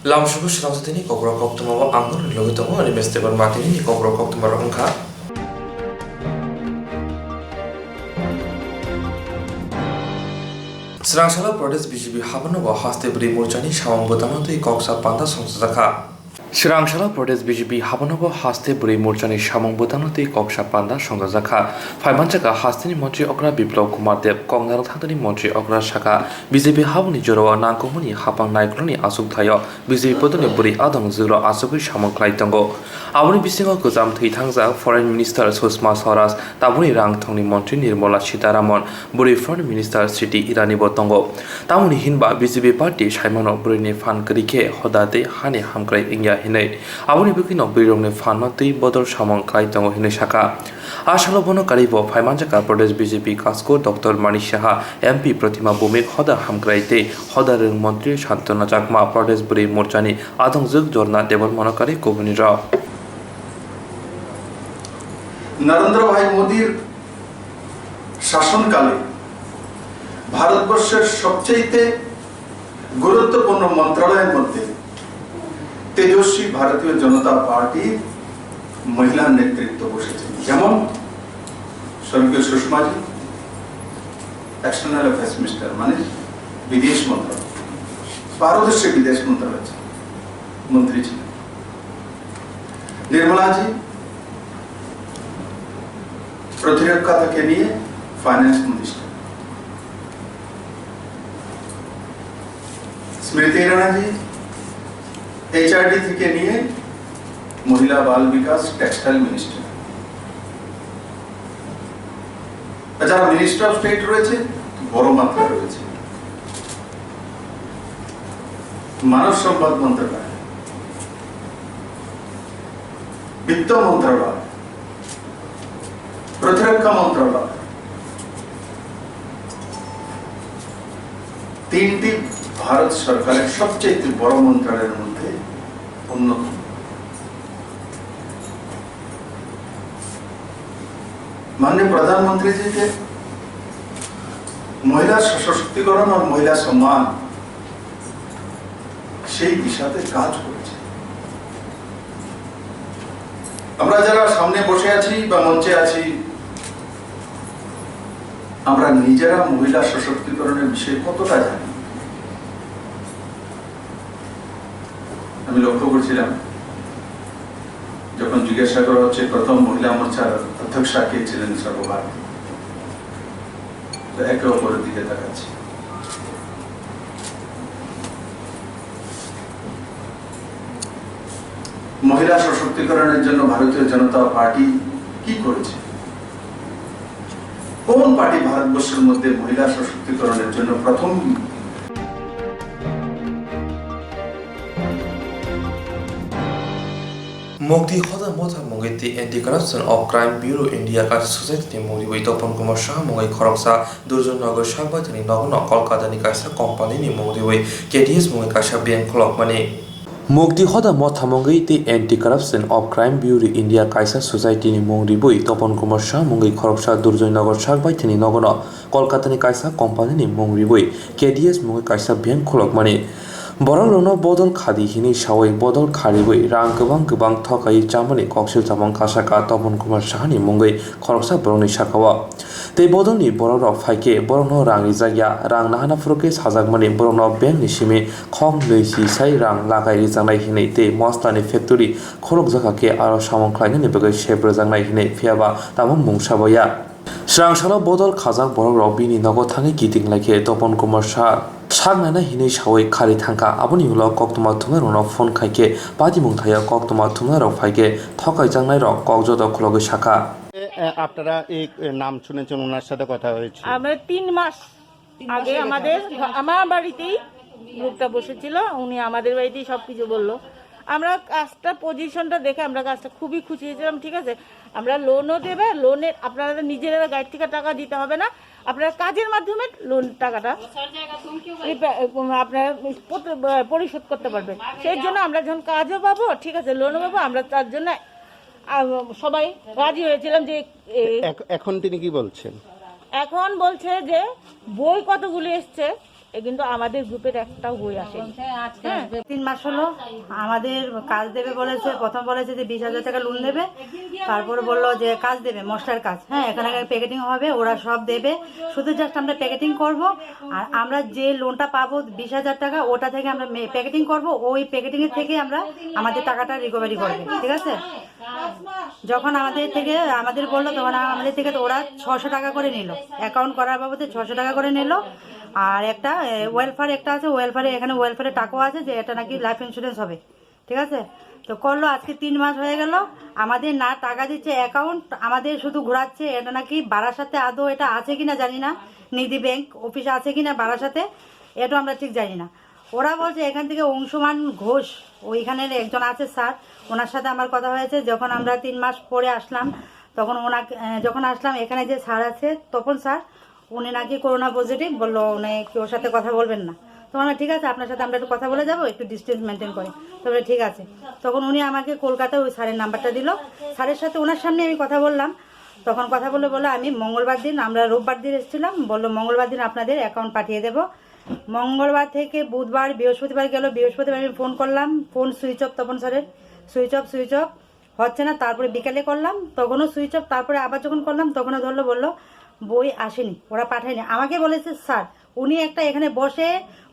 lamsuku shirangsatini kokro koktumawa angkor logitomo ani mestebar matini kokro koktumara ongkha Srangshala Pradesh BJP Habanoba Haste Bri Morchani Shawang Botanoti Koksa Panda Sonsaka Srangshala Pradesh BJP Habanoba Haste Bri Morchani Shawang Botanoti Koksa Panda Songazaka Faimanchaka Hastini Montri Okra Biplov Kumar Dev Kongnal Thantani Montri Okra Shaka BJP Habuni Jorowa Nangkomuni Hapang Naikloni Asuk Thayo BJP Podoni Buri Adong Zuro Asukui Shamang Klaitongo Abuni Bisingo Gozam Thi Thangza Foreign Minister Sushma Swaraj Tabuni Rang Thongni Montri Nirmala Sitaramon Buri Foreign Minister Siti Irani Botongo Tamuni Hinba BJP Party Shaimano Burini Fan Krike Hodate Hani Hamkrai India Hinai Abuni Bukino Birong Fan Noti Bodor Shamang Klaitongo Hinai Shaka Ashalobono Karibo Faimanjaka Pradesh BJP Kasko Dr. Mani Shaha MP Pratima Bumik Hoda Hamkraite Hoda Ring Montri Shantana Jakma Pradesh Buri Morchani Adong Zug Jorna Devon Monokari Kovuni Rao Narendra ভাই মোদির শাসনকালে ভারতবর্ষের সবচেয়ে গুরুত্বপূর্ণ মন্ত্রণালয়ের মধ্যে তেজস্বী ভারতীয় জনতা পার্টির মহিলা নেতৃত্ব বসেছেন যেমন স্বর্গীয় সুষমাজি এক্সটার্নাল অ্যাফেয়ার্স মিনিস্টার মানে বিদেশ মন্ত্রণালয় পারদর্শী বিদেশ মন্ত্রণালয় মন্ত্রী ছিলেন নির্মলাজি প্রতিরক্ষা থেকে নিয়ে finance minister Smriti Irani HRD থেকে নিয়ে মহিলা বাল বিকাশ টেক্সটাইল মিনিস্টার যারা মিনিস্টার অফ স্টেট রয়েছে বড় মাত্রায় রয়েছে মানব সম্পদ মন্ত্রণালয় বিত্ত মন্ত্রণালয় প্রতিরক্ষা মন্ত্রণালয় তিনটি ভারত সরকারের সবচেয়ে বড় মন্ত্রণালয়ের মধ্যে অন্যতম माननीय प्रधानमंत्री जी के महिला सशक्तिकरण और महिला सम्मान সেই দিশাতে কাজ করেছে আমরা যারা সামনে বসে আছি বা মঞ্চে আছি আমরা নিজেরা মহিলা সশক্তিকরণের বিষয়ে কতটা জানি আমি লক্ষ্য করছিলাম যখন জিজ্ঞাসা করা হচ্ছে প্রথম মহিলা মোর্চার অধ্যক্ষা কে ছিলেন সর্বভারতীয় একে অপরের দিকে তাকাচ্ছি মহিলা সশক্তিকরণের জন্য ভারতীয় জনতা পার্টি কি করেছে কোন পার্টি ভারতবর্ষের মধ্যে মহিলা সশক্তিকরণের জন্য প্রথম Mukti Hoda Motha Mungiti Anti-Corruption of Crime Bureau India Kata Society Mori Wai Topon Kumar Shah Mungai Khoroksa Durjon Nagar Shakbatani Nagno Kolkata Ni Kaisa Company Ni Mori Wai KDS Mungai Kaisa Bank Clock Money Mukti Hoda Motha Mungiti Anti-Corruption of Crime Bureau India Kaisa Society Ni Mori Wai Topon Kumar Shah Mungai Khoroksa Durjon Nagar Shakbatani Nagno Kolkata Ni Kaisa Company Ni Mori Wai KDS Mungai Kaisa Bank Clock Money Borong bodol khadi hini shawai bodol kharibai rang gobang thokai chamani koksil chamang kasaka Topon Kumar Shahani mungai khoroksa borongni sakawa tei bodolni borok phaike borokno rang rijagya rang nahana furuke sajakmani borokno bank ni simi khong leisi sai rang lagai rijangnai hinai tei moslani factory khorok jakake aro samong khlainani bagai shebrajangnai hinai phiaba tamong mungsabaya Srangshala bodol khajak borok bini nogo thangi giting laike Topon Kumar Shah Sagnana hinai shawai khari thangka aboni ulo koktoma thunga rono phone khaike padi mungthaya koktoma thunga rok phaike thokai jangnai rok kokjodo khloge shaka আপনারা এই নাম শুনেছেন ওনার সাথে কথা হয়েছে আমরা 3 মাস আগে আমার বাড়িতেই লোকটা বসেছিল উনি আমাদের বাড়িতেই সবকিছু বললো আমরা কাজটা পজিশনটা দেখে আমরা কাজটা খুবই খুশি হয়েছিলাম ঠিক আছে আমরা লোনও দেবে লোনের আপনারা নিজেরা গাড়ি থেকে টাকা দিতে হবে না আপনারা কাজের মাধ্যমে লোন টাকাটা আপনারা পরিশোধ করতে পারবেন সেই জন্য আমরা যখন কাজও পাবো ঠিক আছে লোনও পাবো আমরা তার জন্য সবাই রাজি হয়েছিলাম যে এখন তিনি কি বলছেন এখন বলছে যে বই কতগুলি এসছে কিন্তু আমাদের গ্রুপের একটাও বই আসেনি। হ্যাঁ 3 মাস হলো আমাদের কাজ দেবে বলেছে। প্রথম বলেছে যে 20,000 টাকা লোন দেবে, তারপরে বললো যে কাজ দেবে, মশলার কাজ। হ্যাঁ এখানে প্যাকেটিং হবে, ওরা সব দেবে, শুধু জাস্ট আমরা প্যাকেটিং করব। আর আমরা যে লোনটা পাবো 20,000 টাকা, ওটা থেকে আমরা প্যাকেটিং করব, ওই প্যাকেটিং এর থেকে আমরা আমাদের টাকাটা রিকভারি করবে, ঠিক আছে। যখন আমাদের বললো তখন আমাদের থেকে তো ওরা 600 টাকা করে নিল, অ্যাকাউন্ট করার বাবদে 600 টাকা করে নিল। আর একটা ওয়েলফেয়ার একটা আছে, এখানে ওয়েলফেয়ারের টাকাও আছে যে এটা নাকি লাইফ ইন্স্যুরেন্স হবে, ঠিক আছে। তো করলো, আজকে 3 মাস হয়ে গেল, আমাদের না টাকা দিচ্ছে, অ্যাকাউন্ট আমাদের শুধু ঘোরাচ্ছে। এটা নাকি বারাসাতে আদৌ এটা আছে কিনা জানি না, নিধি ব্যাংক অফিস আছে কিনা বারাসাতে, এটা আমরা ঠিক জানি না। ওরা বলছে এখান থেকে অংশুমান ঘোষ ওইখানের একজন আছে স্যার, ওনার সাথে আমার কথা হয়েছে। যখন আমরা 3 মাস পরে আসলাম, তখন যখন আসলাম এখানে যে স্যার আছে তপন স্যার, উনি নাকি করোনা পজিটিভ, বললো উনি ওর সাথে কথা বলবেন না। তো আমরা ঠিক আছে, আপনার সাথে আমরা একটু কথা বলে যাবো, একটু ডিস্টেন্স মেনটেন করে। তবে ঠিক আছে, তখন উনি আমাকে কলকাতায় ওই স্যারের নাম্বারটা দিল। স্যারের সাথে ওনার সামনে আমি কথা বললাম। তখন কথা বলে আমি মঙ্গলবার দিন, আমরা রোববার দিন এসেছিলাম, বললো মঙ্গলবার দিন আপনাদের অ্যাকাউন্ট পাঠিয়ে দেবো। মঙ্গলবার থেকে বুধবার বৃহস্পতিবার গেল, বৃহস্পতিবার আমি ফোন করলাম, ফোন সুইচ অফ, তপন স্যারের সুইচ অফ হচ্ছে না। তারপরে বিকালে করলাম, তখনও সুইচ অফ। তারপরে আবার যখন করলাম তখনও ধরলো, বললো বই আসেনি, ওরা পাঠায়নি। আমাকে বলেছে স্যার উনি একটা এখানে বসে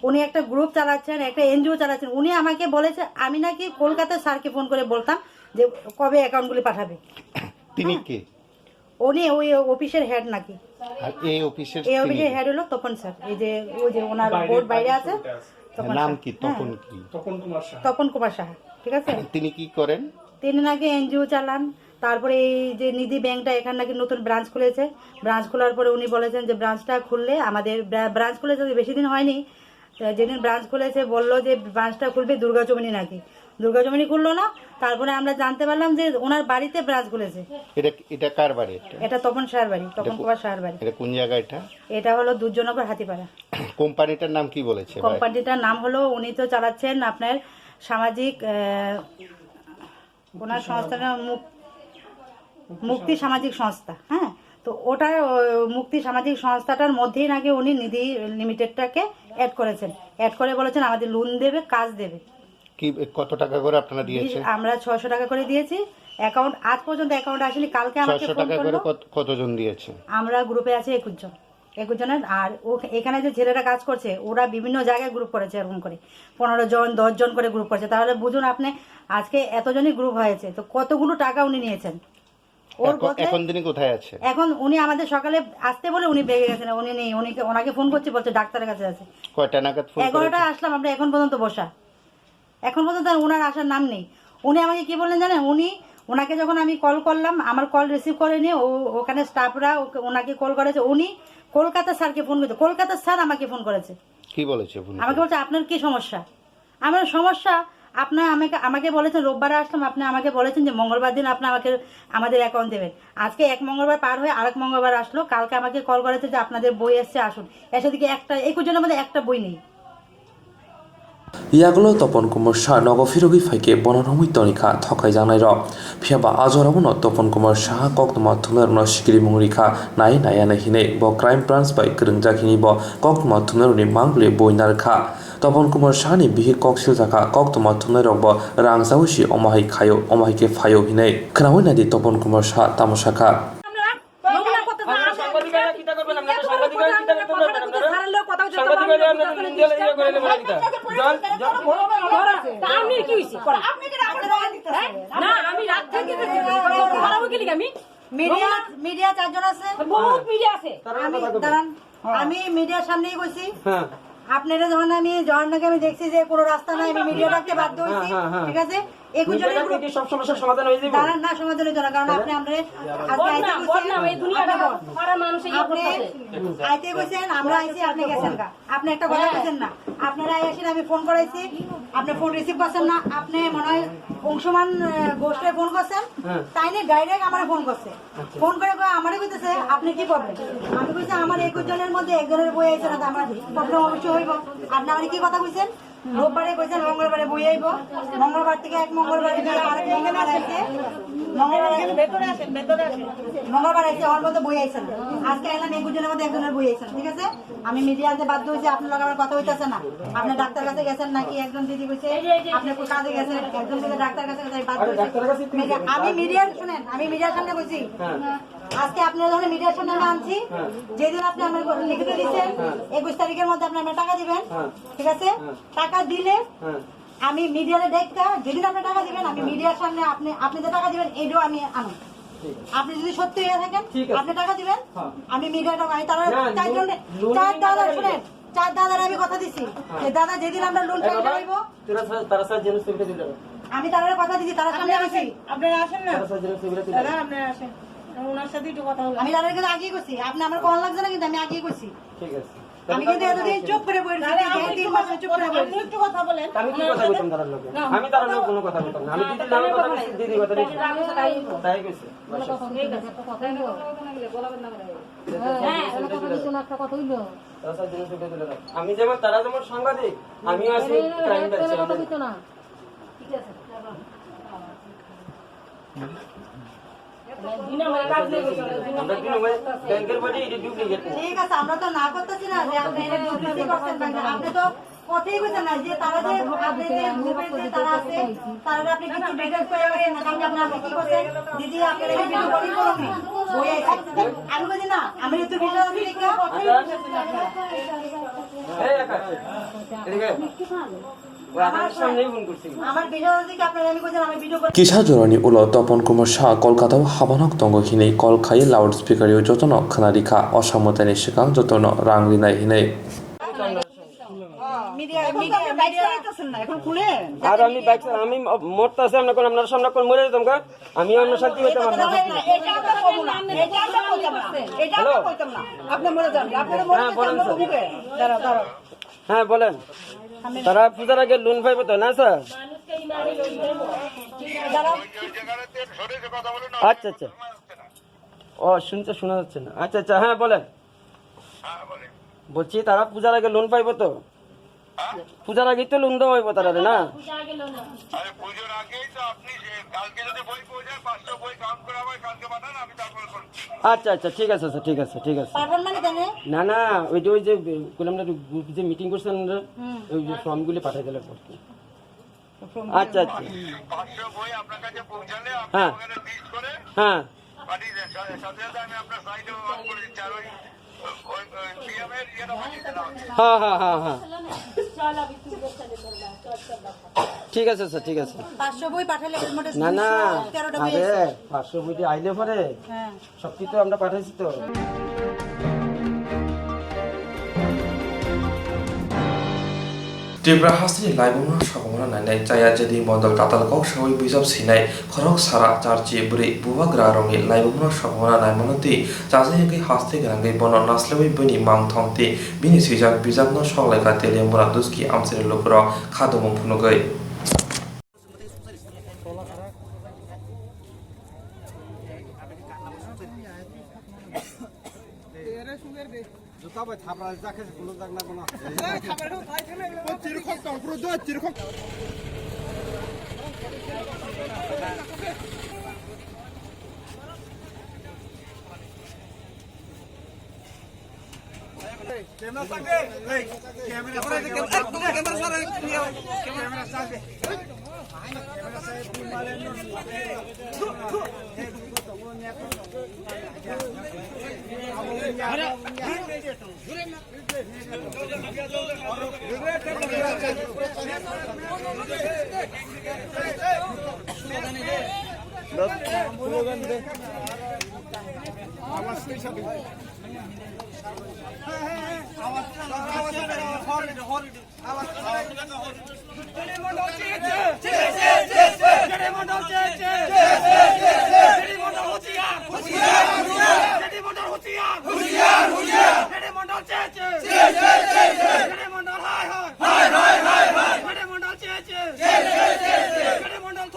উনি একটা গ্রুপ চালাচ্ছেন, একটা এনজিও চালাচ্ছেন। উনি আমাকে বলেছে আমি নাকি কলকাতার স্যারকে ফোন করে বলতাম যে কবে অ্যাকাউন্টগুলি পাঠাবে। তিনি কে? উনি ওই অফিসের হেড নাকি। আর এই অফিসের হেড হলো তপন স্যার, এই যে ওই যে ওনার বোর্ড বাইরে আছে। নাম কি? তপন কি? তপন কুমার সাহা, ঠিক আছে। তিনি কি করেন? তিনি নাকি এনজিও চালান। তারপরে এই যে নিধি ব্যাংকটা এখানে নাকি নতুন ব্রাঞ্চ খুলেছে। ব্রাঞ্চ খোলার পরে উনি বলেছেন যে ব্রাঞ্চটা খুললে আমাদের ব্রাঞ্চ খুলেছে বেশি দিন হয়নি, যেদিন ব্রাঞ্চ খুলেছে বললো যে ব্রাঞ্চটা খুলবে দুর্গা চৌমনি নাকি। দুর্গা চৌমনি খুললো না। তারপরে আমরা জানতে পারলাম যে ওনার বাড়িতে ব্রাঞ্চ খুলেছে। এটা কার বাড়ি? এটা তপন সাহার বাড়ি, তপন কুমার সাহার বাড়ি। এটা কোন জায়গা? এটা হলো দুর্জনগর হাতিপাড়া। কোম্পানিটার নাম কি বলেছে? কোম্পানিটার নাম হলো, উনি তো চালাচ্ছেন আপনার সামাজিক, ওনার সংস্থাটা মুক্তি সামাজিক সংস্থা। হ্যাঁ, তো ওটা মুক্তি সামাজিক সংস্থাটার মধ্যেই নাকি উনি নিধি লিমিটেডটাকে অ্যাড করেছেন। অ্যাড করে বলেছেন আমাদের লোন দেবে, কাজ দেবে। কি কত টাকা করে আপনারা দিয়েছেন? আমরা 600 টাকা করে দিয়েছি। অ্যাকাউন্ট আজ পর্যন্ত অ্যাকাউন্ট আসেনি। কালকে আমাকে 600 টাকা করে কতজন দিয়েছে? আমরা গ্রুপে আছে 21 জন, 21 জনের। আর এখানে যে ছেলেরা কাজ করছে ওরা বিভিন্ন জায়গায় গ্রুপ করেছে, এরকম করে 15 জন 10 জন করে গ্রুপ করেছে। তাহলে বুঝুন আপনি, আজকে এতজনই গ্রুপ হয়েছে, তো কতগুলো টাকা উনি নিয়েছেন। এখন তিনি কোথায় আছে? এখন উনি আমাদের সকালে আসতে বলে উনি বেরিয়ে গেছেন, উনি নেই। ওনাকে ফোন করছে, বলছে ডাক্তারের কাছে আছে। কয়টা নাগাদ ফোন? 11টায় আসলাম আমরা, এখন পর্যন্ত বসা, এখন পর্যন্ত ওনার আসার নাম নেই। উনি আমাকে কি বললেন জানেন, ওনাকে যখন আমি কল করলাম, আমার কল রিসিভ করেনি, ওখানে স্টাফরা ওনাকে কল করেছে। উনি কলকাতা স্যারকে ফোন করেছে, কলকাতা স্যার আমাকে ফোন করেছে। কি বলেছে? আমাকে বলছে আপনার কি সমস্যা। আমার সমস্যা, আপনার আমাকে বলেছেন রোববারে আসলাম, আপনি আমাকে বলেছেন যে মঙ্গলবার দিন আপনি আমাদের অ্যাকাউন্ট দেবেন। আজকে এক মঙ্গলবার পার হয়ে আরেক মঙ্গলবার আসলো। কালকে আমাকে কল করেছে যে আপনাদের বই এসছে, আসুন। এসে দিকে 21 জনের মধ্যে একটা বই নেই। ইয়াগুলো তপন কুমার শাহ নগফিরগি ফাইকে বনরমি তনিখা থকাই জানাই র ফিয়াবা আজরাবন তপন কুমার শাহ কক্তমা থুনার সিকিরি মুংরিখা নাই নায়ানা হিনে ব ক্রাইম ব্রাঞ্চ বাই গরংজাখিনি ব কক্তমা থুনারনি মাংবলে বইনারখা তপন কুমার শাহনি বিহি ককসিল থাকা কক্তমা থুনার ব রাংজাউসি অমাহাই খায়ো অমাহাইকে ফায়ো হিনে খনাওই নাদি তপন কুমার শাহ তামসাখা মিডিয়া 4 জন আছে, আমি মিডিয়ার সামনেই বসি। আপনারা যখন নাকি আমি দেখছি যে কোনো রাস্তা নাই, আমি মিডিয়াটাকে বাধ্য হয়েছি, ঠিক আছে। 21 জনের গ্রুপ সব সমস্যার সমাধান হয়ে যাবে না, সমাধানের জন্য। কারণ আপনি আইতে গেছেন, আমরা আইছি, আপনি গেছেন গা। আপনি একটা কথা বলছেন না, আপনারা আসেন, আমি ফোন করাইছি, আপনি ফোন রিসিভ করছেন না। আপনি মনে হয় অংশমান গোষ্ঠে ফোন করছেন, তাই নিয়ে ডাইরেক্ট আমার ফোন করছে, ফোন করে আমারই কইতেছে আপনি কি প্রবলেম, আমি কইছি আমার 21 জনের মধ্যে একজনের বই আইছে না, আমার প্রবলেম অবশ্যই হইব। আপনি আমার কি কথা কইছেন, রোববারে কইছেন মঙ্গলবারে বই আইব, মঙ্গলবার থেকে এক মঙ্গলবারে আরেক মঙ্গলবার আইছে, মঙ্গলবার আইছে ওর মধ্যে বই আইছে না, আজকে এলাম 21 জনের মধ্যে একজনের বই আইছে না, ঠিক আছে। আমি মিডিয়াতে বাধ্য হয়েছি, আপনার লগে আমার কথা হইতেছে না, আপনি ডাক্তার কাছে গেছেন নাকি, একজন দিদি কইছে আপনি কাজে গেছেন, একজন দিদি ডাক্তার কাছে গেছে, বাধ্য হয়েছি। আমি মিডিয়ার শুনেন, আমি মিডিয়ার সামনে কইছি আজকে আপনার যখন মিডিয়ার সামনে আমি আনছি, যেদিন আপনি আমার লিখিত দিচ্ছেন 21 তারিখের মধ্যে আপনি আমার টাকা দিবেন, ঠিক আছে। টাকা দিলে আমি মিডিয়ারে দেখতে, যেদিন আপনি টাকা দিবেন আমি মিডিয়ার সামনে আপনি যে টাকা দিবেন এইটাও আমি আনো, আপনি যদি সত্যি হয়ে থাকেন আপনি টাকা দিবেন, আমি মিডিয়াটা আমি তারা চার দাদা শুনেন, চার দাদার আমি কথা দিছি যে দাদা যেদিন আমরা লোন পেয়ে যাইব আমি তারা কথা দিছি, তারা সামনে আসি, আপনারা আসেন না দাদা, আপনারা আসেন, ওনার সাথে একটু কথা বলবো। আমি তাদের কাছে আগিয়ে করছি, আপনি আমার কল লাগছে না, কিন্তু আমি আগিয়ে করছি, আমি কিন্তু এতদিন চুপ করে বলছি, 3 মাস চুপ করে বলছি। একটু কথা বলেন, আমি কি কথা বলতাম তার লোকে, আমি তার লোক কোনো কথা বলতাম না, আমি দিদির নামে কথা বলছি, দিদি কথা বলছি, তাই কইছে আমি যেমন তারা যেমন সাংবাদিক, আমিও আছি ক্রাইম ব্যাচে, ব্যাংকের বডি এটা ডুপ্লিকেট। ঠিক আছে, আমরা তো না করতেছি না যে আপনি এটা ডুপ্লিকেট করছেন, আপনি তো কথাই কইছেন না যে তারা যে আপনি যে গ্রুপে যে তারা আছে তারা আপনি কিছু ডিটেইলস করে গেছেন না, কারণ আপনি কি করছেন দিদি আপনার এই ভিডিও বডি করুন বই আছে, আমি বলি না আমি তো ভিডিও দেখি এই একা এদিকে আমার সামনেই ফোন করছি, আমার ভিডিও দেখি আপনার আমি কইছেন আমি ভিডিও 기사조라니 울어 তপন কুমার শাহ কলকাতা와 하반학 동거히네 걸카이 라우드스피커리오 저토너 카나리카 어샤모테니 시강 저토너 랑리나이 히네 মিডিয়া আইতাছেন না এখন খুলে আর আমি বাইক আমি মরতাছি আমরা কোন আপনার সামনে কোন মরে যেতাম কা, আমি অন্য শান্তি হইতাম আপনার এটা আমরা কইব না, এটা আমরা কইতাম না, এটা আমরা কইতাম না, আপনি মরে যান, আপনি মরে যান, আমরা বুকে দাঁড়াও দাঁড়াও। হ্যাঁ বলেন, তারা পূজার আগে লোন পাইবে তো না স্যার? আচ্ছা আচ্ছা, ও শুনতে শোনা যাচ্ছে না, আচ্ছা আচ্ছা হ্যাঁ বলেন, বলছি তারা পূজার আগে লোন পাইবে তো, পূজার আগেই তো লোন দেওয়া হইব তারা না? আচ্ছা আচ্ছা ঠিক আছে স্যার, ঠিক আছে ঠিক আছে। না না ওই যে আমরা গ্রুপ যে মিটিং করছেন আমরা, ওই যে ফর্মগুলি পাঠাই দিলে পড়তে। আচ্ছা আচ্ছা হ্যাঁ হ্যাঁ হ্যাঁ হ্যাঁ হ্যাঁ হ্যাঁ ঠিক আছে স্যার, ঠিক আছে। 500 বই পাঠালে না না আরে 500 বইটি আইলে পরে সব কিছু আমরা পাঠাইছি তো। ত্রিপুরা হাসনি লাইবনা সগমনা নাইনাই চায়া যেদি মন্ডল তাতাল কক সবাই বিজাব সিনাই খরক সারা চারচি বুড়ি বুবা গ্রারংনি লাইবনা সগমনা নাইমানতি চাজাইকে হাসতে গাঙ্গै বন নাসলেবই বনি মাম থংতি বিনি সিজাক বিজাবন সংলাইকা তেলে মুরা দুস্কি আমসেনি লোকর খাদমং ফুনুগৈ মন্ডল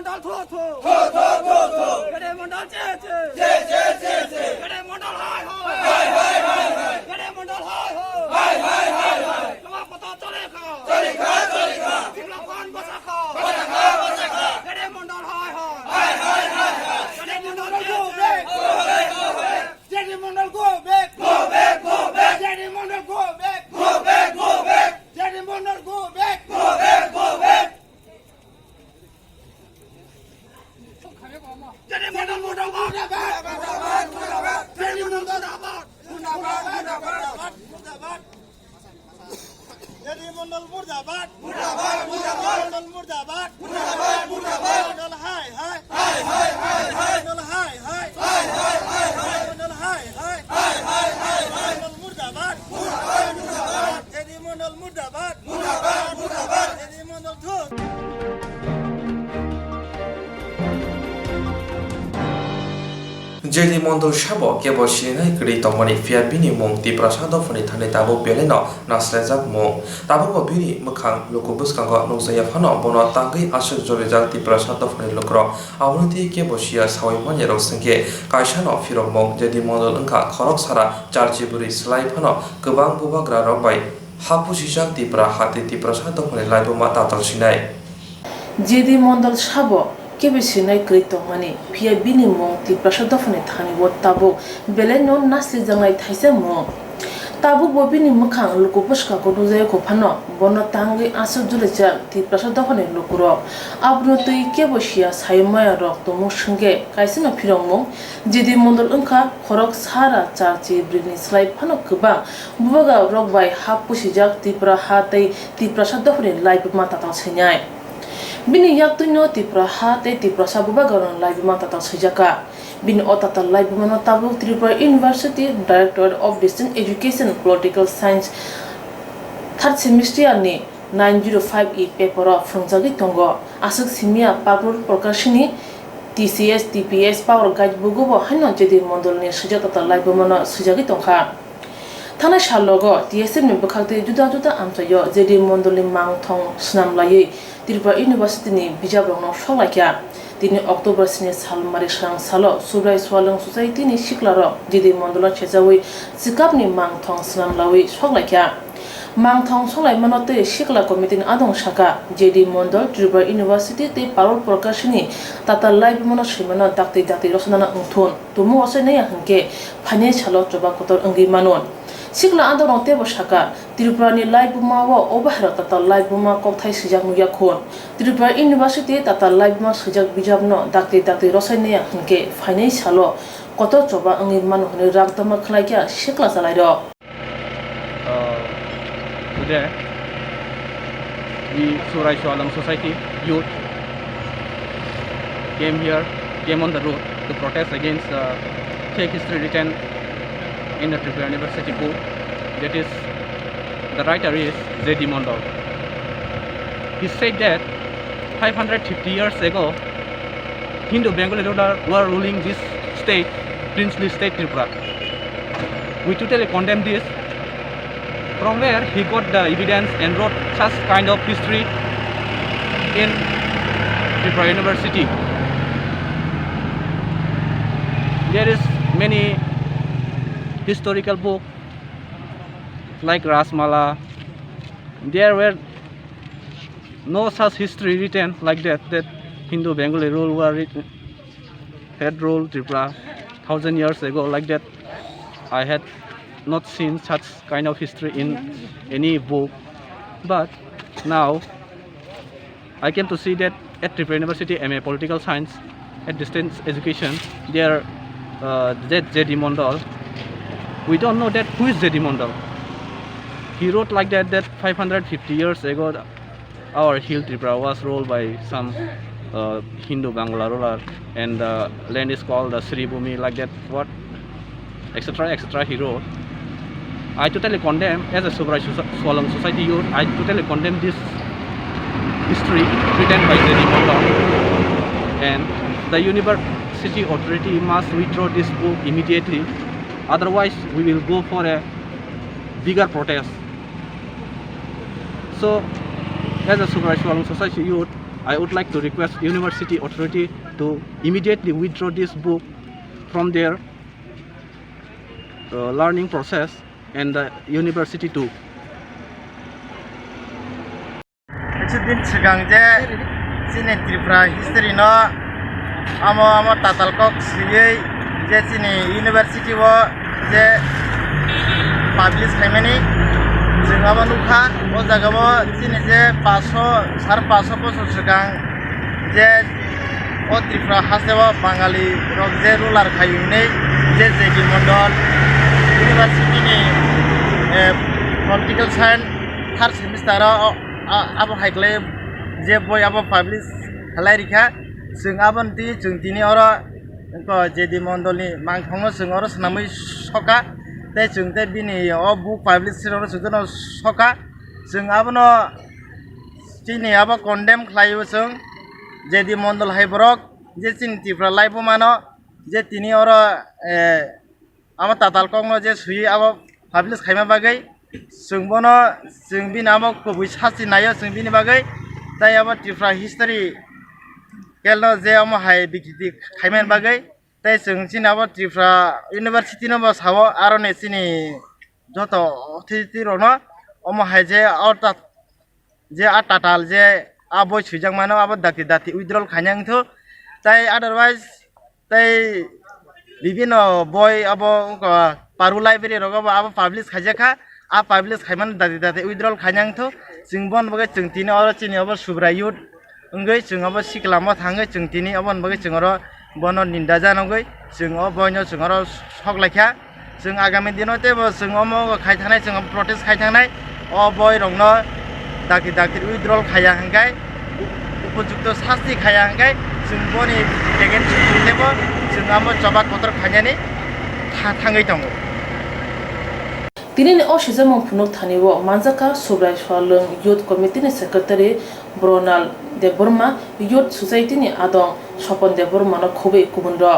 মন্ডল থো থো থো থো থো থো গড়ে মন্ডল চে চে চে চে চে চে গড়ে মন্ডল হাই হাই হাই হাই হাই গড়ে মন্ডল হাই হাই হাই হাই হাই তোমার কথা চলে খা চলে খা চলে খা বিপ্লব খান বসা খা বসা খা বসা খা গড়ে মন্ডল হাই হাই হাই হাই হাই গড়ে Mondal go back go back go back জেডি Mondal go back go back go back জেডি Mondal go back go back go back জেডি Mondal go back go back go back Jadi modal mudabat, jadi modal mudabat, jadi modal mudabat, modal mudabat, modal hai hai, modal hai hai, modal hai hai, modal mudabat, jadi modal mudabat, jadi modal thud. जेली मंदल शाबो केबो सिनाय गरि तमनि फिया बिनि मुं ति प्रसाद फनि थाने ताबो बेलेनो नास्लायजाक मुं ताबो बिनि मखां लोको बुसकांगो नौजाया फानो बनो तांगै आसु जरे जाक ति प्रसाद फनि लोकरो आवृति केबो सिया सावै माने रसंगे कायसानो फिरो मुं जेली मंदल अंका खरक सारा चार्जि बुरि स्लाय फानो गोबां बुबाग्रा रबाय हापुसिजाक ति प्रा हाति ति प्रसाद फनि लाइबो मा तातल सिनाय जेदी मंडल शाबो केबेसिनाय क्रितमानि फिया बिनि मुं ति प्रसाद फनि थानि वो ताबो बेलेनो नासलि जंनाय थाइसे मुं ताबो बबिनि मखां लुकुपसका गदुजाय खफानो बनो तांगै आसु जुलेचा ति प्रसाद फनि लुकुरो आब्रुतै केबोसिया सायमाया रक्तमु संगे कायसना फिरंमु जेदी मंडल अंखा खरक सारा चारचि ब्रिनि स्लाइ फानो गोबां बुबागा रगबाय हापुसिजाक ति प्रा हातै ति प्रसाद फनि लाइब माता तालसैनाय bini yaktuno tipra hate tipra sabuba garon live mata ta sejaka bini otata live mano tabu Tripura University Director of Distance Education Political Science third semester ni 905E paper of Frunzagi Tongo asuk simia papur prokashini TCS TPS power guide bugubo hano jedi mondol ni sejata live mano sejagi tongkha Thana shalogo TSM ni bukhakte juda juda amsayo jedi mondoli mangthong snamlayi Tripura University ni bijabrong no sholakya tini October sini salmari sang salo Subrai Swalong Society ni shiklaro jedi mondola chejawi sikap ni mangthong snamlawi sholakya mangthong solai manote shikla committee ni adong shaka jedi mondol Tripura University te parol prokashini tata live mono shimano dakti rosana ungthon tumu osene ya hanke phane chalo choba kotor angi manon Sikla andorong tebo shaka Tripura ni live mawa obahra tata live ma kokthai sijak nuya khon Tripura University tata live ma sijak bijabno dakti rosaine hanke finai salo koto choba angi man hone raktama khlaikya sikla salai ro Today the Surai Swalam Society youth came on the road to protest against fake history written in the Tripura University book. That is, the writer is J.D. Mondal. He said that 550 years ago, Hindu Bengali rulers were ruling this state, princely state Tripura. We totally condemn this. From where he got the evidence and wrote such kind of history in Tripura University. There is many historical book like Rasmala. There were no such history written like that Hindu Bengali rule had ruled Tripura 1000 years ago like that. I had not seen such kind of history in any book, but now I came to see that at Tripura University MA Political Science at distance education there J.D. Mondal. We don't know that who is J.D. Mondal. He wrote like that 550 years ago our hill Tripura was ruled by some Hindu Bangla ruler and the land is called the Sri Bhumi like that, what etc. he wrote. I totally condemn, as a Subrai Swalam Society youth, I totally condemn this history written by J.D. Mondal, and the university authority must withdraw this book immediately. Otherwise, we will go for a bigger protest. So, as a Subrai Swalam Society youth, I would like to request university authority to immediately withdraw this book from their learning process and the university too. কিছুদিন সিগাং যে চিনি Tripura history ন আমার তাতালকক সিयै যে চিনি university যে publish খাইমানি जोंहाबो नुखा ओ जागाबो चिनि जे 500 বছর सिगां जे ओ त्रिपुरा हासेबो बाङालि रक जे रुलार खायुनै जे जेडि मण्डल इउनिभार्सिटिनि पलिटिकल साइन्स थार्ड सेमिस्टाराव आबो हाइक्ले जे बय आबो पाब्लिश खालायरिखा जों आबोनति जों दिनै अर जेडि मण्डलनि मांथंनो जों अर सनामै सका ते जों ते बिनि अ बुक पाब्लिश सिराव जों सका जों आबोनो चिनि आबो कन्डेम खालायो जों जेडि मण्डल हाइब्रक जे चिनि त्रिपुरा लाइबो मानो जे तिनि अर आमा तातालकंनो जे सुयि आबो पाब्लिश खायमा बागै जों बनो जों बिनि आबो कबुइ सासि नायो जों बिनि बागै ताइ आबो त्रिपुरा हिस्ट्री केलनो जे आमा हाइ बिकिति खायमान बागै ताइ जों चिनि आबो त्रिपुरा इउनिभार्सिटी नो सावो आरो ने चिनि जत अथिति रनो अमा हाइ जे अता जे आटाटाल जे आबो सुजां मानो आबो दाति उइड्रल खायनांथो ताइ अदरवाइज ताइ বিভিন্ন বই আবো পারু লাইব্রেরি রগব আবো পাবলিশ খাইজাখা আ পাবলিশ খাইমান দাতি উইথড্রল খাইনাंथो जों बन बगे जों तिनि अर चिनि अबो सुब्रा युथ ओंगै जों अबो सिखलामा थाङै जों तिनि अबन बगे जों अर बन निन्दा जानगै जों अ बयनो जों अर सकलायखा जों आगामी दिनो तेबो जों अमो खायथानाय जों प्रटेस्ट खायथानाय अ बय रंनो दाति उइथड्रल खाया हंगाय उपयुक्त शास्ति खाया हंगाय जों बनि टेगेन सुतेबो जों आमो जबाद पत्र खायनानै थाङै दङ Tini o shizamong punuk thaniwo manjaka subrai swalung youth committee ni secretary Bronal de Burma youth society ni adong Sopon de Burma no khobe kubunro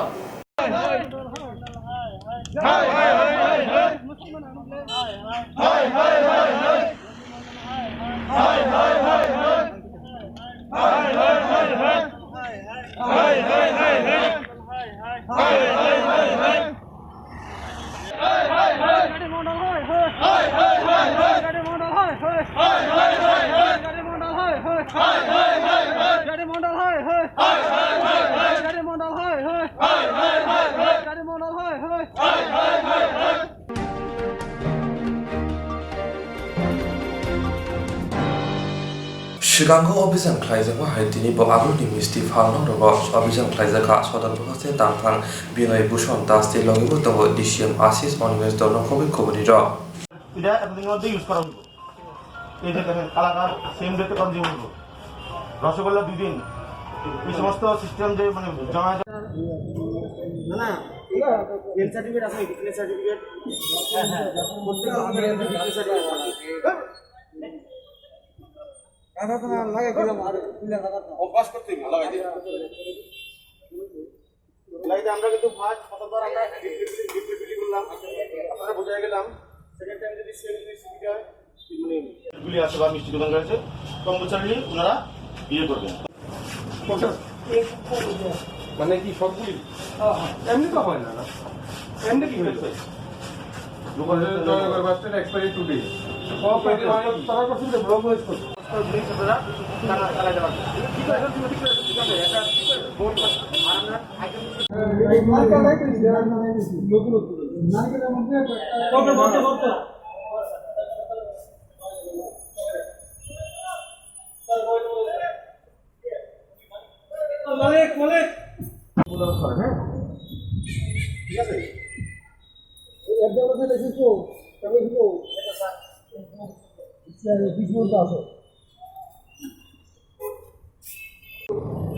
시간과 어비전 클라이저가 하이티니 뭐 아그로니 미스티 파노 로버 어비전 클라이저가 서던 것에 단판 비노의 부션 다스티 롱이부터 디시엄 아시스 어니메스 더너 코비 코브리죠 tidak everything on the use করা হলো এই যে দেখেন কালাকার সেম ডেতে consume হলো রসগোল্লা 2 দিন এই সমস্ত সিস্টেম যে মানে জমা না না এল সার্টিফিকেট আছে ফিটনেস সার্টিফিকেট হ্যাঁ প্রত্যেক আমাদের ফিটনেস সার্টিফিকেট আদা তো লাগে দিলাম আর খুলে লাগা অভ্যাস করতে লাগাই দিই লাগাইতে আমরা কিন্তু ফার্স্ট কতবার আমরা ডিপ্লিট করলাম আপনারা বুঝাই গেলাম সেকেন্ড টাইম যদি সেম রেসিপি হয় মানে গুলি আছে বা মিষ্টি দোকান রয়েছে কম্পালসারি ওনারা ইয়ে করবেন মানে কি সবগুলি এমনি তো হয় না এমনি কি হয়েছে দোকানের বাস্টের এক্সপায়ারি টুডে সব তারা করছেন যে ব্লগ হয়েছে ঠিক আছে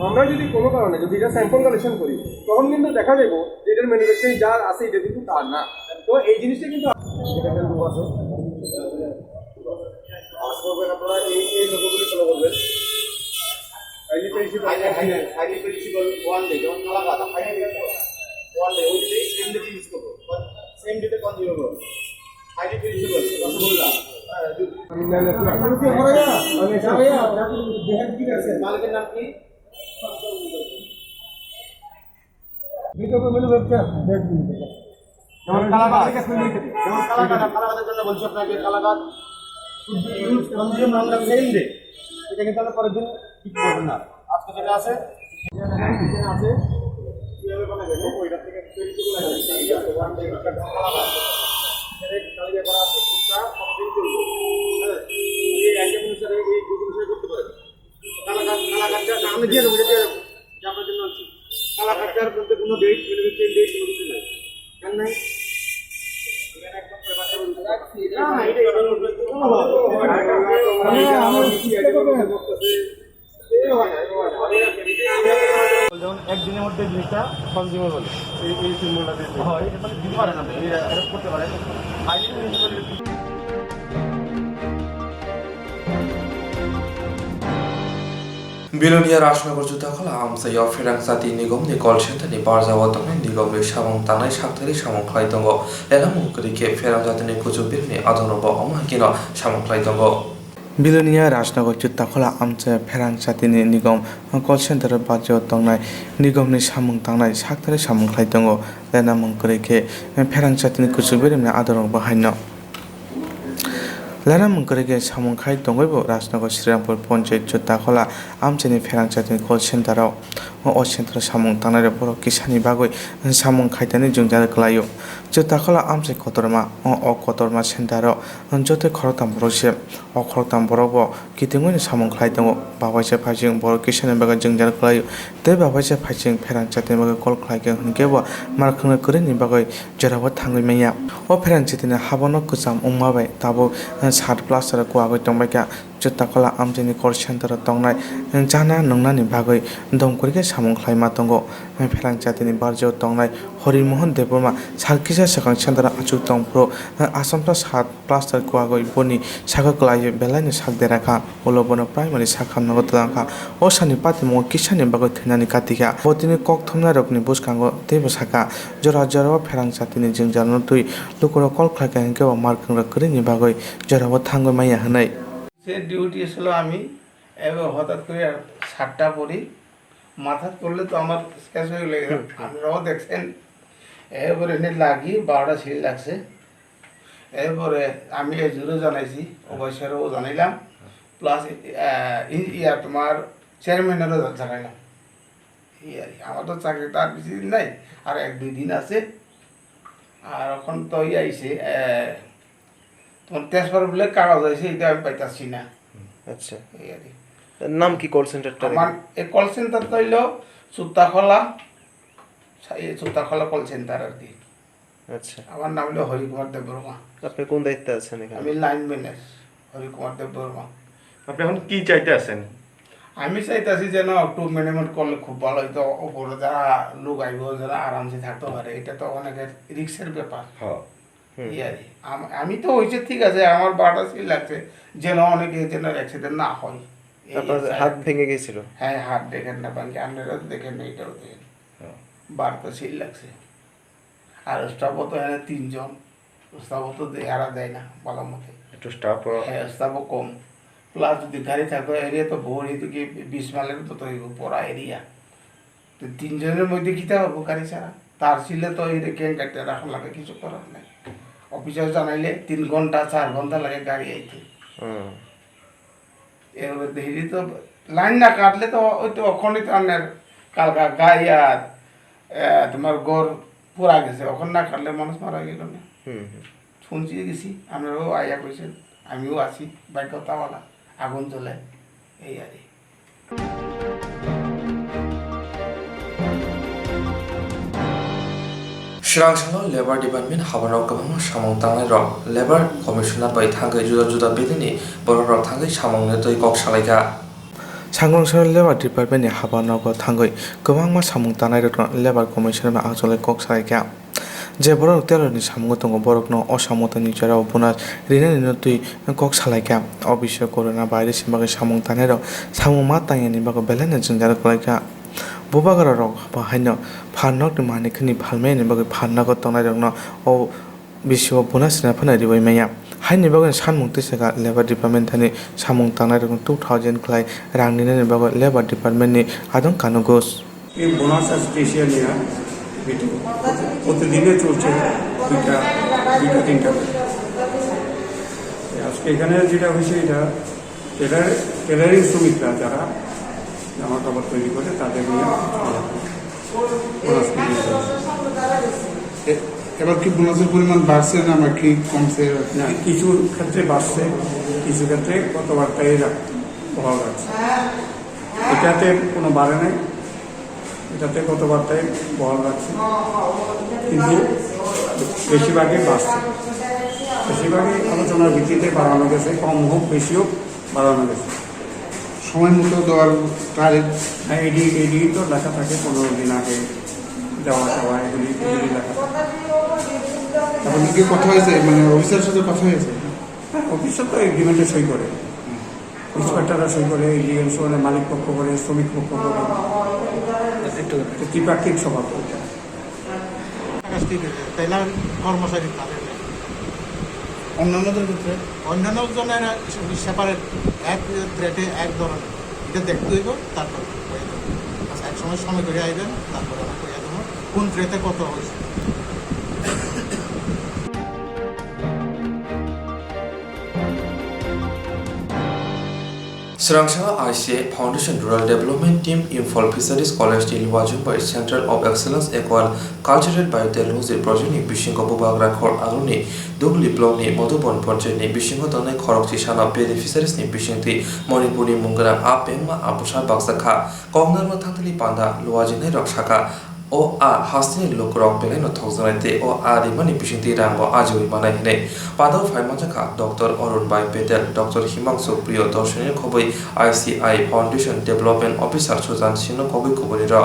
আমরা যদি কোনো কারণে যদি এটা স্যাম্পল কালেকশন করি তখন কিন্তু দেখা যাবো যে এটার ম্যানুফ্যাকচারিং যার আছে এটা কিন্তু তার না তো এই জিনিসটা কিন্তু আপনারা এই লোকগুলি ফলো করবেন হাইলি পেরিসিবল ওয়ান ডে যেমন কালাকাতা ওয়ান ডে ওই ডে সেম ডে ইউজ করবো সেম ডেতে কনজিউম করবো হাইলি পেরিসিবল রসগোল্লা মালিকের নাম কি যেমন কালাকাতের জন্য বলছি আপনাকে কালাকাত consume on the same day, এটা কিন্তু আমরা পরের দিন ঠিক করবেন না। আজকে যেটা আছে আমি দিয়ে দেবো আপনার জন্য আছি। কালাকাটার মধ্যে কোনো ডেট ডেট কোনো কিছু নেই, কেন নাই? যেমন একদিনের মধ্যে জিনিসটা কনজিউমার বলে এই সিম্বলটা দিতে পারেন আপনি, করতে পারেন। Bilonia Rashnagor Jutakala Amsay of Finansati Nigom, the call center, the Barzawatam, Nigom, Shamon Tanai Shaktari, Shamon Klaitongo, Elamu, Krike, Ferrazatani Kuzubini, Adonobo, Omakino, Shamon Klaitongo. Bilonia Rashnagor Jutakala Amsa Ferang Satini Nigom, call center Bajo Tongai, Nigom, Shamon Tanai, Shaktari, Shamon Klaitongo, Lenamon Krike, Ferang Satini Kuzubini, Adonobo Hino. Lana Munkarege Samon Kai Dongo, Rasnago Sriampur Ponche Chutakola, Amcheni Ferang Chatting call center or Central Samon Tanare Boro Kisani Bagoi, and Samon Kaitani Junjar Glayo. Chutakola Amse Kotorma or Kotorma Centaro, and Jote Korotam Broshe or Korotam Borobo, Kitingun Samon Klaitongo, Bawaja Pajing, Boro Kishan and Baga Junjar Glayo, Deba Baja Pajing, Ferang Chatting Baga Col Klake, and Geva, Markuna Kurini Bagoi, Jerawa Tangimaya, or Ferang Chitin Habano Kusam Umabe, Tabo, and Hard plaster Kuago Tomaka, Chutakola Amjini call center Tongai, and Jana Nonani Bagoi, Donkurike Samon Climatongo, and Ferang Chatini Barjo Tongai, Hori Mohon Deboma, Salkisa Sakang Chandra Achutong Pro, and Asamplas Hard plaster Kuago Boni, Sakaklay, Belani Sakderaka, Olobono Primary Sakam Nogotanka, Osani Patimo, Kishan and Bagotinani Katika, Botini Kok Tonarokni Buskango, Tebosaka, Jorajaro, Ferang Chatini Jinjanotui, Lukuro Col Klaka and Go Marking Kurini Bagoi, Jarawa Tango Maya Hanai. Say duty ছিল আমি এবার হঠাৎ করে শার্টটা পরি, মাথা পড়লে তো আমার স্ক্যাচ হয়ে গেলে আপনারাও দেখছেন। এরপরে এনে লাগি 12টা সিল লাগছে। এরপরে আমি এই জুড়ে জানাইছি, অবশ্যই জানাইলাম, প্লাস তোমার চেয়ারম্যানেরও জানাইলাম। আমার তো চাকরিটা আর বেশি দিন নাই, আর 1-2 দিন আছে। আর এখন তো আইছে তোমার ট্রান্সফার বলে কাগজ আছে, এটা আমি পাইতাছি না। আচ্ছা, নাম কি কল সেন্টারটা? আমার এই কল সেন্টারটা হইল সুতাখলা কল সেন্টার আর কি। আচ্ছা, আমার নাম হলো হরিকুমার দেববর্মা। আপনি কোন দায়িত্বে আছেন এখানে? আমি লাইন ম্যানেজার হরিকুমার দেববর্মা। আপনি এখন কি চাইতে আছেন? আমি চাইতেছি যেন একটু ম্যানেজমেন্ট করলে খুব ভালো হইতো, ওপরে যারা লোক আইব যারা আরামসে থাকতে পারে, এটা তো অনেকের রিক্সের ব্যাপার। আমি তো হয়েছে ঠিক আছে, আমার 12টা সিল লাগছে, যেন অনেকে যেন অ্যাক্সিডেন্ট না হয়। হাত ভেঙে গেছিল? হ্যাঁ, হাত দেখেন না ভাঙে, আপনারা দেখেন না, এটাও দেখেন 12টা সিল লাগছে। আর স্টাফও তো এখানে 3 জন, স্টাফও তো এরা দেয় না ভালো মতে, একটু স্টাফ, হ্যাঁ স্টাফও কম। প্লাস যদি গাড়ি থাকতো এরিয়া তো ভোর থেকে 20 মাইলের তো পড়া এরিয়া, তো 3 জনের মধ্যে কিতা হবো গাড়ি ছাড়া? তার ছিলে তো এই ক্যান কাটতে রাখা লাগে, কিছু করার নাই। অফিসার জানাইলে 3 ঘন্টা 4 ঘন্টা লাগে গাড়ি আইতে। এবার দেখি তো লাইন না কাটলে তো ওই তো ওখানে তো আপনার কালকা গাড়ি আর তোমার গড় পুরা গেছে, ওখানে না কাটলে মানুষ মারা গেল না। শুনছি গেছি, আপনারাও আইয়া কইছেন, আমিও আছি, বাইক কথাওয়ালা আগুন জ্বলে এই আর কি। Shirangshalo Labor Department Habanok Kabama Shamong Tangai Rock Labor Commissioner by Tangai Juda Bedini, Borok Tangai Shamong Netoi Kok Shalaika. Shangrongshalo Labor Department Habanok Tangai, Gomama Shamong Tanai Labor Commissioner Azole Kok Shalaika. যে বড় তেলনি সামগতঙ্গ বরক ন অসামতনি জরা উপনাস রিনানি নতুই cock সালাইকা অবিশ্ব corona virus বাগে সামং তানের সামং মা তাইনি বাগে বেলানে জঞ্জার কলাইকা বুবাগার rock বাহাইন ফানক মানিকনি ফালমেনি বাগে ফাননাগ তনাই রং ও বিশ্ব উপনাস না ফানারি বইমায়া हाइनि बागै सानमुं तेसेगा लेबार डिपार्टमेंट थानि सामुं तांनाय रकम 2000 क्लाय रांनिने बागै लेबार डिपार्टमेंटनि आदं कानुगोस এই বোনাস স্পেশাল নিয়ে প্রতিদিনে চলছে দুইটা তিনটা আজকে এখানে যেটা হয়েছে এটা টেলারিং শ্রমিকরা যারা জামা কাপড় তৈরি করে তাদের নিয়ে বোনাস এবার কি বোনাসের পরিমাণ বাড়ছে না নাকি কমছে? না, কিছু ক্ষেত্রে বাড়ছে, কিছু ক্ষেত্রে গতবারটাই বহাল রাখছে। এটাতে কোনো বাড়ে নাই, এটাতে গতবারটাই বহাল রাখছে, কিন্তু বেশিরভাগই বাড়ছে। বেশিরভাগই আলোচনার ভিত্তিতে বাড়ানো গেছে, কম হোক বেশি হোক বাড়ানো গেছে। সময় মতো দেওয়ার তারিখ? হ্যাঁ, এডি তো লেখা থাকে 15 দিন আগে দেওয়া দেওয়া, এগুলি লেখা থাকে। আপনার কি কথা হয়েছে, মানে অফিসারের সাথে কথা হয়েছে? হ্যাঁ, অফিসার তো এগ্রিমেন্টে সই করে, ইন্সপেক্টররা সই করে, ইন্স্যুরেন্সের মালিক পক্ষ করে, শ্রমিক পক্ষ করে, ত্রিপাক্ষিক সভা করে। কর্মচারী অন্যান্যদের ক্ষেত্রে অন্যান্য জনের সেপারেট এক রেটে এক ধরনের এটা দেখতে হইব, তারপর এক সময় করে আইবেন, তারপরে আমরা করে দেবো কোন রেটে কত হয়েছে। Srangsa ICA Foundation Rural Development Team Imphal Fisheries College Til Wajumbai Center of Excellence Equal Cultural Biotechnology Project ni Bishingo Bubagra Khor Aluni Dugli Block ni Modubon Project ni Bishingo Done Khorokchi Shana Pedi Fisheries ni Bishingti Manipuri Mungara Apengma Apusha Baksakha Kongnar Ma Thantali Panda Luajine Rakshaka o a hasni lokrok bele no thokjanaite o a rimani bisingti rangbo ajoi manai hine padaw phaimajaka Dr. Arun Bai Petel Dr. Himangsu Priyo Dorshoni khoboi ICI Foundation Development Officer Sujan Sino khoboi khobori ra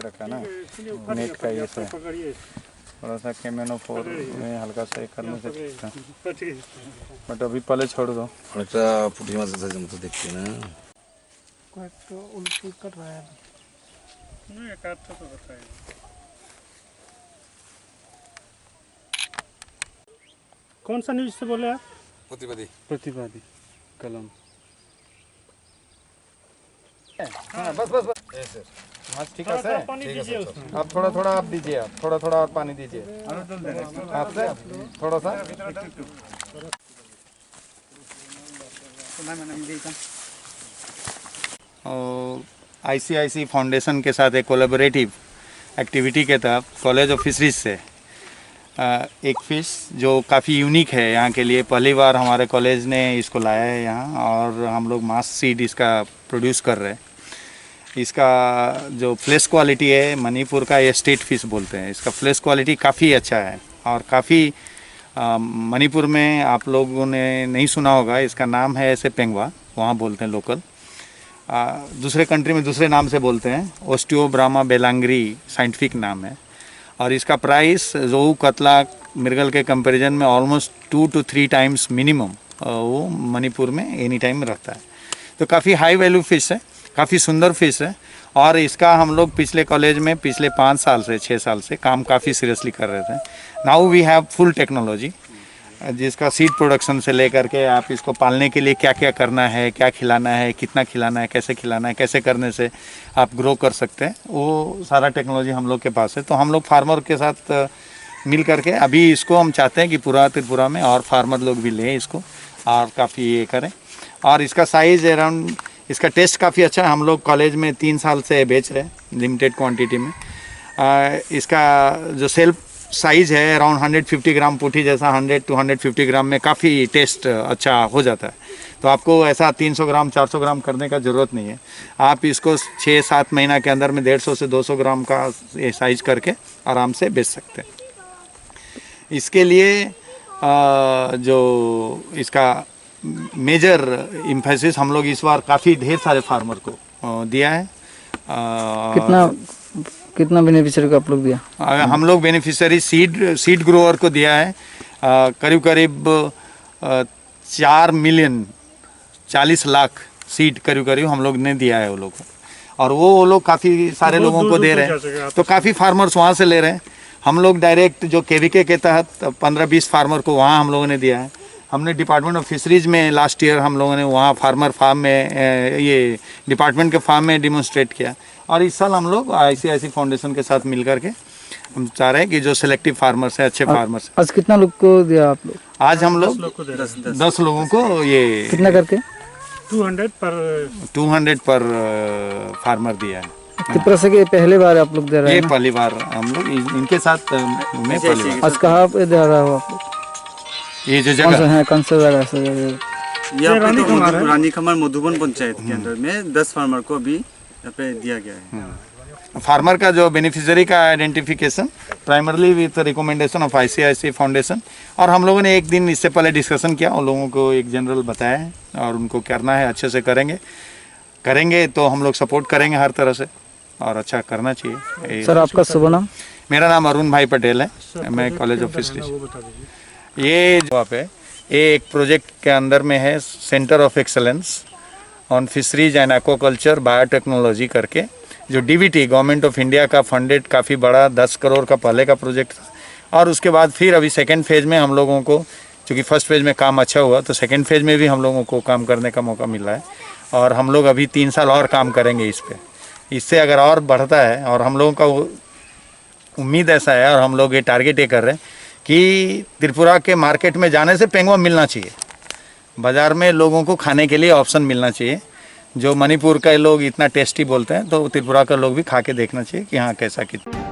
रखा ना net का ये से थोड़ा सा कैमेनो 4 में हल्का सा करने से बट अभी पहले छोड़ दो একটা পুঁটি মাছের সাইজ মতো দেখতে না কয়েকটা উল্টো কাট रहा है नहीं काटता तो बताइए कौन सा न्यूज़ से बोले आप? प्रतिवादी कलम। हाँ बस माछ ठीक है आप थोड़ा थोड़ा आप दीजिए, आप थोड़ा थोड़ा और पानी दीजिए आपसे थोड़ा सा। ICIC फाउंडेशन के साथ एक कोलैबोरेटिव एक्टिविटी के तहत कॉलेज ऑफ फिशरीज से एक फ़िश जो काफ़ी यूनिक है यहाँ के लिए, पहली बार हमारे कॉलेज ने इसको लाया है यहाँ और हम लोग मास सीड इसका प्रोड्यूस कर रहे हैं। इसका जो फ्लेश क्वालिटी है, मणिपुर का ये स्टेट फिश बोलते हैं, इसका फ्लेश क्वालिटी काफ़ी अच्छा है और काफ़ी मणिपुर में आप लोगों ने नहीं सुना होगा, इसका नाम है ऐसे पेंगवा, वहाँ बोलते हैं लोकल। दूसरे कंट्री में दूसरे नाम से बोलते हैं, ओस्टियोब्रामा बेलांगरी साइंटिफिक नाम है और इसका प्राइस रोहू कतला मृगल के कंपैरिजन में ऑलमोस्ट 2 to 3 टाइम्स मिनिमम वो मणिपुर में एनी टाइम रहता है। तो काफ़ी हाई वैल्यू फ़िश है, काफ़ी सुंदर फिश है और इसका हम लोग पिछले कॉलेज में पिछले 5 साल से 6 साल से काम काफ़ी सीरियसली कर रहे थे। Now we have full technology, जिसका सीड प्रोडक्शन से लेकर के आप इसको पालने के लिए क्या क्या करना है, क्या खिलाना है, कितना खिलाना है, कैसे करने से आप ग्रो कर सकते हैं, वो सारा टेक्नोलॉजी हम लोग के पास है। तो हम लोग फार्मर के साथ मिल करके अभी इसको हम चाहते हैं कि पूरा त्रिपुरा में और फार्मर लोग भी लें इसको और काफ़ी ये करें। और इसका साइज़ अराउंड, इसका टेस्ट काफ़ी अच्छा है, हम लोग कॉलेज में 3 साल से बेच रहे हैं लिमिटेड क्वांटिटी में। इसका जो सेल्फ साइज़ है अराउंड 150 ग्राम पुठी जैसा 100 to 150 ग्राम में काफ़ी टेस्ट अच्छा हो जाता है। तो आपको ऐसा 300 ग्राम 400 ग्राम करने का ज़रूरत नहीं है, आप इसको 6-7 महीना के अंदर में 150 से 200 ग्राम का साइज करके आराम से बेच सकते हैं। इसके लिए जो इसका मेजर इम्फेसिस हम लोग इस बार काफ़ी ढेर सारे फार्मर को दिया है। कितना बेनिफिशियरी को आप लोग दिया? हम लोग बेनिफिशियरी सीड ग्रोअर को दिया है करीब 4 मिलियन 40 लाख सीट करीब करीब हम लोग ने दिया है वो लोग को, और वो लोग काफ़ी सारे लोगों को दे रहे हैं, तो काफ़ी फार्मर्स वहाँ से ले रहे हैं। हम लोग डायरेक्ट जो केवीके के तहत 15-20 फार्मर को वहाँ हम लोगों ने दिया है। हमने डिपार्टमेंट ऑफ फिशरीज में लास्ट ईयर हम लोगों ने वहाँ फार्मर फार्म में ये डिपार्टमेंट के फार्म में डिमॉन्स्ट्रेट किया, और इस साल हम लोग ICIC फाउंडेशन के साथ मिल करके हम चाह रहे हैं कि जो सिलेक्टिव फार्मर्स है, अच्छे फार्मर्स। आज कितना लोग को दिया आप लोग? आज हम लोग 10 लोगों को ये कितना करके 200 पर फार्मर दिया है। कितना से कि पहली बार आप लोग दे रहे ये हैं? पहली बार हम लोग इनके साथ में पहली बार। आज कहाँ पे दे रहा हो आप लोग? ये जो कौन सा जगह है, कौन सा जगह से? ये रानी कमर मधुबन पंचायत के अंदर में 10 फार्मर को अभी यहाँ पे दिया गया है। फार्मर का जो बेनिफिशियरी का identification primarily with recommendation of ICIC foundation, और हम लोगों ने एक दिन इससे पहले डिस्कशन किया, उन लोगों को एक जनरल बताया है और उनको करना है, अच्छे से करेंगे तो हम लोग सपोर्ट करेंगे हर तरह से, और अच्छा करना चाहिए। सर आपका शुभ नाम? मेरा नाम अरुण भाई पटेल है, मैं कॉलेज ऑफ फिशरीज। ये जो आप है ये एक प्रोजेक्ट के अंदर में है, centre of excellence on fisheries and aquaculture biotechnology करके, जो DBT गवर्नमेंट ऑफ इंडिया का फंडेड काफ़ी बड़ा 10 करोड़ का पहले का प्रोजेक्ट था, और उसके बाद फिर अभी सेकेंड फेज़ में हम लोगों को, चूँकि फर्स्ट फेज़ में काम अच्छा हुआ तो सेकेंड फेज़ में भी हम लोगों को काम करने का मौका मिला है, और हम लोग अभी 3 साल और काम करेंगे इस पर। इससे अगर और बढ़ता है, और हम लोगों का उम्मीद ऐसा है, और हम लोग ये टारगेट ये कर रहे हैं कि त्रिपुरा के मार्केट में जाने से पेंगुआ मिलना चाहिए, बाज़ार में लोगों को खाने के लिए ऑप्शन मिलना चाहिए। जो मणिपुर के लोग इतना टेस्टी बोलते हैं, तो त्रिपुरा का लोग भी खा के देखना चाहिए कि हाँ कैसा कितना।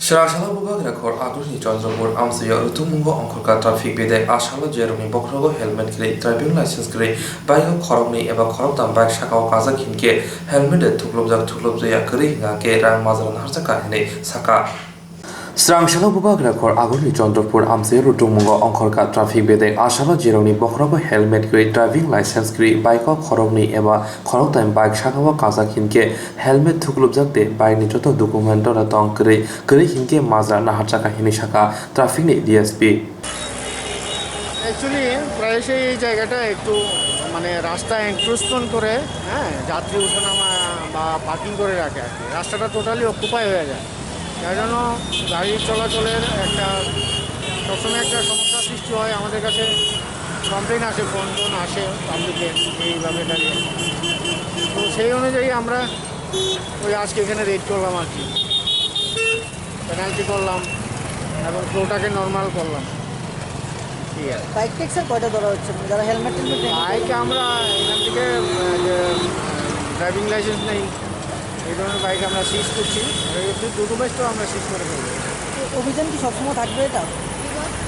Srashala bubag rakor agurni Chandrapur Amsaya Rutumungo Onkorka traffic bede Ashala Jeremy Bokrogo helmet kre driving license kre bike khorokni eba khorokdan bike shakao kaza kinke helmet thuklobja ya kre hinga ke rang mazaran harsaka hene saka Srashala bubag rakor agurni Chandrapur Amsaya Rutumungo Onkorka traffic bede Ashala Jeremy Bokrogo helmet kre driving license kre bike khorokni eba khorokdan bike shakao kaza kinke helmet thuklobja de bike ni joto document ra tong kre hinke mazaran harsaka hene saka traffic ni DSP actually প্রায়শই এই জায়গাটা একটু মানে রাস্তা encroachment করে, হ্যাঁ, যাত্রী ওঠানামা বা পার্কিং করে রাখে আর কি। রাস্তাটা টোটালি অকুপাই হয়ে যায়, তাই জন্য গাড়ি চলাচলের একটা সবসময় একটা সমস্যার সৃষ্টি হয়। আমাদের কাছে কমপ্লেন আসে, ফোন আসে পাবলিকের এইভাবে দাঁড়িয়ে, তো সেই অনুযায়ী আমরা ওই আজকে এখানে রেড করলাম আর কি, পেনাল্টি করলাম এবং ফ্লোটাকে নর্মাল করলাম। বাইক ট্যাক্সের কয়টা ধরা হচ্ছে যারা হেলমেট বাইক আমরা এখান থেকে ড্রাইভিং লাইসেন্স নেই এই ধরনের বাইক আমরা সিজ করছি, ডকুমেন্টসটাও আমরা সিজ করে ফেলবো। অভিযান কি সবসময় থাকবে এটা?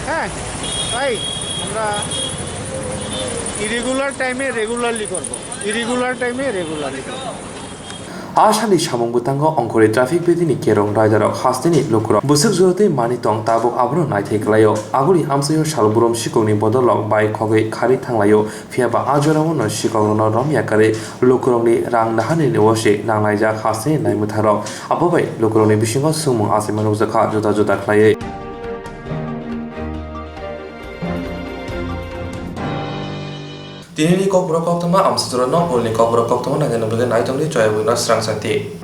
হ্যাঁ তাই আমরা ইরেগুলার টাইমে রেগুলারলি করবো, ইরেগুলার টাইমে রেগুলারলি করবো। Ashali Shamong Butango Onkore traffic bedini Kerong Riderok Hastini Lokro Busuk Zote Manitong Tabok Abro Night Layo Aguri Amsayo Shalburum Shikoni Bodolok by Koge Kari Tanglayo Fiaba Ajoramono Shikono Romyakare Lokroni Rang Nahani Washe Nanglaja Hastini Naimutaro Abobe Lokroni Bishingo Sumu Asimanuzaka Joda Klaye Tinini Kopro Koktama Amsadura no only Kopro Koktama and then Naitongi Joy Winners Strang Santi.